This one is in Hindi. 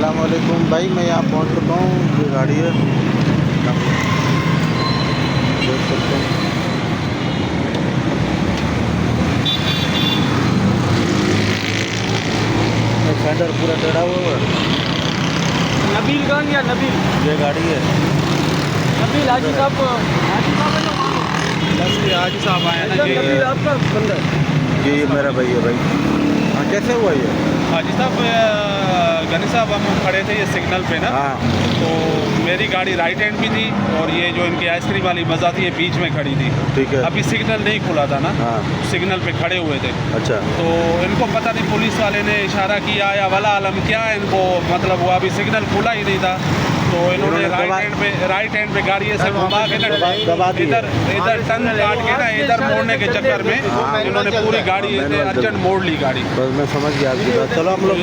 अस्सलाम वालेकुम भाई, मैं यहाँ पहुँच चुका हूँ। ये गाड़ी है, देख सकते हैं। फेंडर पूरा टेढ़ा हुआ है। नबील कौन या नबील? ये गाड़ी है नबील हाजी साहब है ना? हाजी साहब आए ना जी। नबील आपका बंदा है? ये मेरा भाई है भाई। हाँ, कैसे हुआ ये? हाजी साहब गनी साहब हम खड़े थे ये सिग्नल पे ना, हाँ तो मेरी गाड़ी राइट हैंड भी थी और ये जो इनकी आइसक्रीम वाली मज़ा थी ये बीच में खड़ी थी। ठीक है। अभी सिग्नल नहीं खुला था ना, हाँ सिग्नल पे खड़े हुए थे। अच्छा, तो इनको पता नहीं पुलिस वाले ने इशारा किया या वाला आलम क्या इनको, मतलब वो अभी सिग्नल खुला ही नहीं था। तो इन्होंने राइट हैंड पे गाड़ी ऐसे घुमा के ना इधर टर्न काट के ना इधर मोड़ने के चक्कर में इन्होंने पूरी गाड़ी अर्जेंट मोड़ ली गाड़ी। बस मैं समझ गया आपकी बात। चलो हम लोग